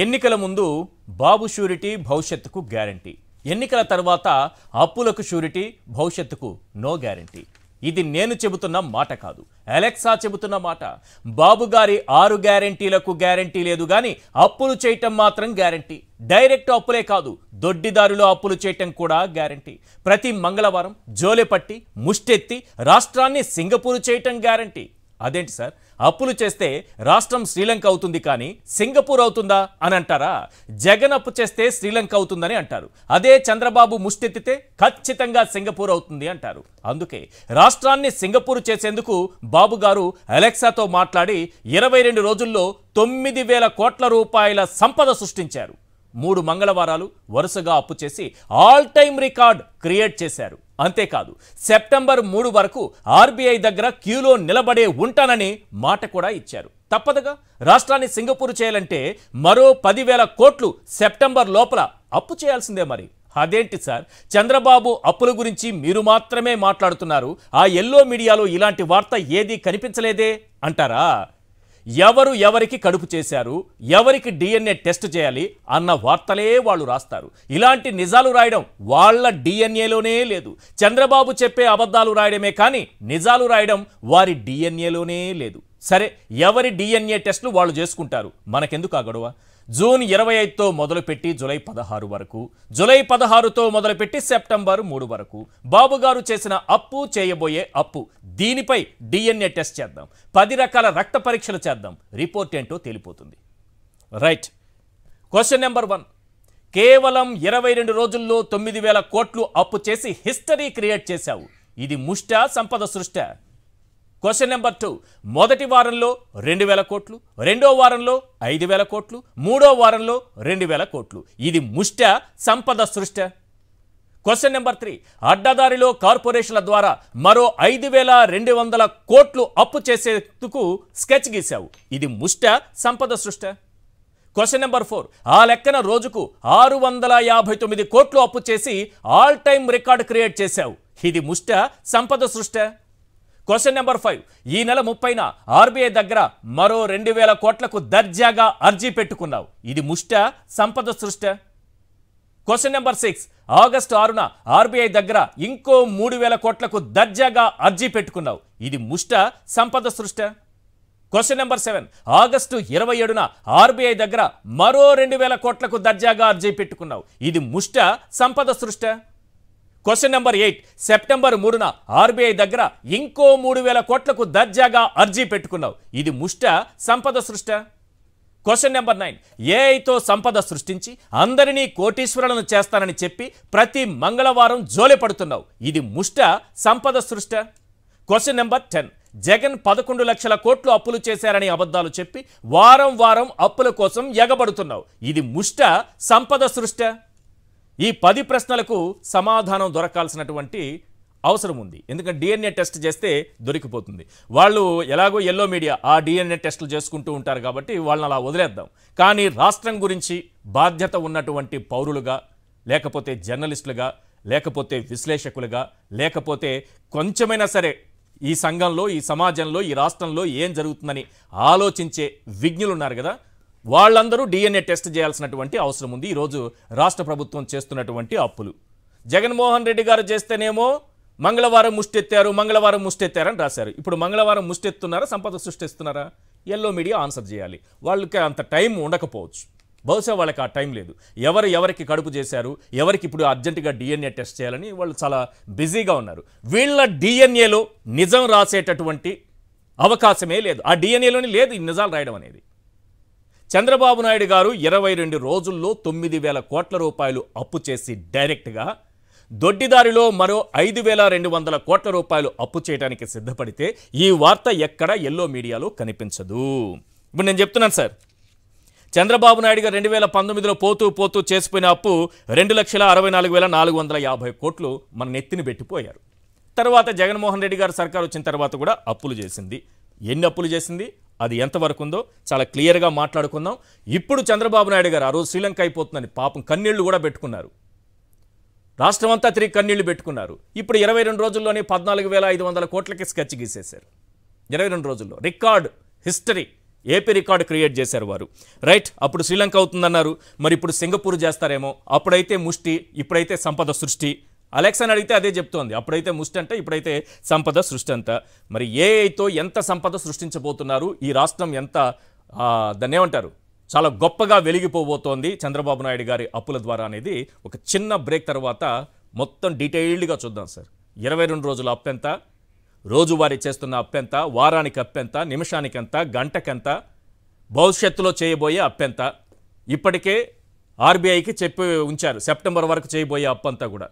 ఎన్నికల ముందు బాబు షూరిటీ భవిష్యత్తుకు గ్యారంటీ, ఎన్నికల తర్వాత అప్పులకు షూరిటీ భవిష్యత్తుకు నో గ్యారంటీ. ఇది నేను చెబుతున్న మాట కాదు, అలెక్సా చెబుతున్న మాట. బాబు గారి 6 గ్యారంటీలకు గ్యారంటీ లేదు గాని అప్పులు చేయటం మాత్రం గ్యారంటీ. డైరెక్ట్ అప్పులే కాదు, దొడ్డిదారులో అప్పులు చేయటం కూడా గ్యారంటీ. ప్రతి మంగళవారం జోలెపట్టి ముష్టెత్తి రాష్ట్రాన్ని సింగపూర్ చేయటం గ్యారంటీ. అదేంటి సార్, అప్పులు చేస్తే రాష్ట్రం శ్రీలంక అవుతుంది కానీ సింగపూర్ అవుతుందా అని అంటారా? జగన్ అప్పు చేస్తే శ్రీలంక అవుతుందని అంటారు. అదే చంద్రబాబు ముష్టెత్తితే ఖచ్చితంగా సింగపూర్ అవుతుంది అంటారు. అందుకే రాష్ట్రాన్ని సింగపూర్ చేసేందుకు బాబు గారు అలెక్సాతో మాట్లాడి 22 రోజుల్లో 9,000 కోట్ల రూపాయల సంపద సృష్టించారు. 3 మంగళవారాలు వరుసగా అప్పు చేసి ఆల్ టైమ్ రికార్డ్ క్రియేట్ చేశారు. అంతేకాదు సెప్టెంబర్ 3 వరకు ఆర్బీఐ దగ్గర క్యూలో నిలబడే ఉంటానని మాట కూడా ఇచ్చారు. తప్పదుగా, రాష్ట్రాన్ని సింగపూర్ చేయాలంటే మరో 10,000 కోట్లు సెప్టెంబర్ లోపల అప్పు చేయాల్సిందే. మరి అదేంటి సార్, చంద్రబాబు అప్పుల గురించి మీరు మాత్రమే మాట్లాడుతున్నారు, ఆ ఎల్లో మీడియాలో ఇలాంటి వార్త ఏదీ కనిపించలేదే అంటారా? ఎవరు ఎవరికి కడుపు చేశారు, ఎవరికి డిఎన్ఏ టెస్ట్ చేయాలి అన్న వార్తలే వాళ్ళు రాస్తారు. ఇలాంటి నిజాలు రాయడం వాళ్ళ డిఎన్ఏలోనే లేదు. చంద్రబాబు చెప్పే అబద్ధాలు రాయడమే కానీ నిజాలు రాయడం వారి డిఎన్ఏలోనే లేదు. సరే, ఎవరి డిఎన్ఏ టెస్టులు వాళ్ళు చేసుకుంటారు, మనకెందుకు ఆ గొడవ? జూన్ 25తో మొదలుపెట్టి జూలై 16 వరకు, జూలై 16తో మొదలుపెట్టి సెప్టెంబర్ 3 వరకు బాబు గారు చేసిన అప్పు, చేయబోయే అప్పు, దీనిపై డిఎన్ఏ టెస్ట్ చేద్దాం. 10 రకాల రక్త పరీక్షలు చేద్దాం, రిపోర్ట్ ఏంటో తేలిపోతుంది. Right, question number 1. కేవలం 22 రోజుల్లో 9,000 కోట్లు అప్పు చేసి హిస్టరీ క్రియేట్ చేశావు. ఇది ముష్టా, సంపద సృష్టి? Question number 2. మొదటి వారంలో 2,000 కోట్లు, రెండో వారంలో 5,000 కోట్లు, మూడో వారంలో 2,000 కోట్లు. ఇది ముష్టా, సంపద సృష్టి? Question number 3. అడ్డదారిలో కార్పొరేషన్ల ద్వారా మరో 5,200 కోట్లు అప్పు చేసేందుకు స్కెచ్ గీశావు. ఇది ముష్టా, సంపద సృష్టి? Question number 4. ఆ లెక్కన రోజుకు 659 కోట్లు అప్పు చేసి ఆల్ టైమ్ రికార్డ్ క్రియేట్ చేశావు. ఇది ముష్టా, సంపద సృష్టి? Question number 5. ఈ నెల 30న ఆర్బీఐ దగ్గర మరో 2,000 కోట్లకు దర్జాగా అర్జీ పెట్టుకున్నావు. ఇది ముష్టా, సంపద సృష్టి? Question number 6. ఆగస్టు 6న ఆర్బీఐ దగ్గర ఇంకో 3,000 కోట్లకు దర్జాగా అర్జీ పెట్టుకున్నావు. ఇది ముష్టా, సంపద సృష్టి? Question number 7. ఆగస్టు 27న ఆర్బీఐ దగ్గర మరో 2,000 కోట్లకు దర్జాగా అర్జీ పెట్టుకున్నావు. ఇది ముష్టా, సంపద సృష్టి? Question number 8. సెప్టెంబర్ 3న ఆర్బీఐ దగ్గర ఇంకో 3,000 కోట్లకు దర్జాగా అర్జీ పెట్టుకున్నావు. ఇది ముష్టా, సంపద సృష్టి? Question number 9. ఏఐతో సంపద సృష్టించి అందరినీ కోటీశ్వరులను చేస్తానని చెప్పి ప్రతి మంగళవారం జోలె పడుతున్నావు. ఇది ముష్టా, సంపద సృష్టి? Question number 10. జగన్ 11 లక్షల కోట్లు అప్పులు చేశారని అబద్ధాలు చెప్పి వారం వారం అప్పుల కోసం ఎగబడుతున్నావు. ఇది ముష్టా, సంపద సృష్టి? ఈ 10 ప్రశ్నలకు సమాధానం దొరకాల్సినటువంటి అవసరం ఉంది. ఎందుకంటే డిఎన్ఏ టెస్ట్ చేస్తే దొరికిపోతుంది. వాళ్ళు ఎలాగో ఎల్లో మీడియా ఆ డిఎన్ఏ టెస్టులు చేసుకుంటూ ఉంటారు కాబట్టి వాళ్ళని అలా వదిలేద్దాం. కానీ రాష్ట్రం గురించి బాధ్యత ఉన్నటువంటి పౌరులుగా, లేకపోతే జర్నలిస్టులుగా, లేకపోతే విశ్లేషకులుగా, లేకపోతే కొంచెమైనా సరే ఈ సంఘంలో, ఈ సమాజంలో, ఈ రాష్ట్రంలో ఏం జరుగుతుందని ఆలోచించే విజ్ఞులు ఉన్నారు కదా, వాళ్ళందరూ డిఎన్ఏ టెస్ట్ చేయాల్సినటువంటి అవసరం ఉంది. ఈరోజు రాష్ట్ర ప్రభుత్వం చేస్తున్నటువంటి అప్పులు, జగన్మోహన్ రెడ్డి గారు చేస్తేనేమో మంగళవారం ముష్టెత్తారని రాశారు. ఇప్పుడు మంగళవారం ముష్టెత్తున్నారా, సంపద సృష్టిస్తున్నారా? ఎల్లో మీడియా ఆన్సర్ చేయాలి. వాళ్ళకి అంత టైం ఉండకపోవచ్చు, బహుశా వాళ్ళకి ఆ టైం లేదు. ఎవరికి కడుపు చేశారు, ఎవరికి ఇప్పుడు అర్జెంటుగా డిఎన్ఏ టెస్ట్ చేయాలని వాళ్ళు చాలా బిజీగా ఉన్నారు. వీళ్ళ డిఎన్ఏలో నిజం రాసేటటువంటి అవకాశమే లేదు. ఆ డిఎన్ఏలోని లేదు ఈ నిజాలు రాయడం అనేది. చంద్రబాబు నాయుడు గారు 22 రోజుల్లో 9,000 కోట్ల రూపాయలు అప్పు చేసి డైరెక్ట్గా దొడ్డిదారిలో మరో 5,200 కోట్ల రూపాయలు అప్పు చేయడానికి సిద్ధపడితే ఈ వార్త ఎక్కడ ఎల్లో మీడియాలో కనిపించదు. ఇప్పుడు నేను చెప్తున్నాను సార్, చంద్రబాబు నాయుడు గారు 2019లో పోతూ చేసిపోయిన అప్పు 2,64,450 కోట్లు మన నెత్తిని పెట్టిపోయారు. తర్వాత జగన్మోహన్ రెడ్డి గారు సర్కారు వచ్చిన తర్వాత కూడా అప్పులు చేసింది. ఎన్ని అప్పులు చేసింది, అది ఎంతవరకు ఉందో చాలా క్లియర్గా మాట్లాడుకుందాం. ఇప్పుడు చంద్రబాబు నాయుడు గారు ఆ రోజు శ్రీలంక అయిపోతుందని పాపం కన్నీళ్లు కూడా పెట్టుకున్నారు. రాష్ట్రం అంతా తిరిగి కన్నీళ్లు పెట్టుకున్నారు. ఇప్పుడు 22 రోజుల్లోనే 14,500 కోట్లకి స్కెచ్ గీసేశారు. 22 రోజుల్లో record history AP record create చేశారు వారు. రైట్, అప్పుడు శ్రీలంక అవుతుందన్నారు, మరి ఇప్పుడు సింగపూర్ చేస్తారేమో. అప్పుడైతే ముష్టి, ఇప్పుడైతే సంపద సృష్టి. అలెక్సాని అడిగితే అదే చెప్తోంది, అప్పుడైతే ముష్టి అంట, ఇప్పుడైతే సంపద సృష్టి అంట. మరి ఏఐతో ఎంత సంపద సృష్టించబోతున్నారు, ఈ రాష్ట్రం ఎంత దాన్ని ఏమంటారు, చాలా గొప్పగా వెలిగిపోబోతోంది చంద్రబాబు నాయుడు గారి అప్పుల ద్వారా అనేది ఒక చిన్న బ్రేక్ తర్వాత మొత్తం డీటెయిల్డ్గా చూద్దాం సార్. 22 రోజుల అప్పెంత, రోజువారీ చేస్తున్న అప్పెంత, వారానికి అప్పెంత, నిమిషానికి ఎంత, గంటకెంత, భవిష్యత్తులో చేయబోయే అప్పెంత. ఇప్పటికే ఆర్బీఐకి చెప్పి ఉంచారు సెప్టెంబర్ వరకు చేయబోయే అప్పంతా కూడా.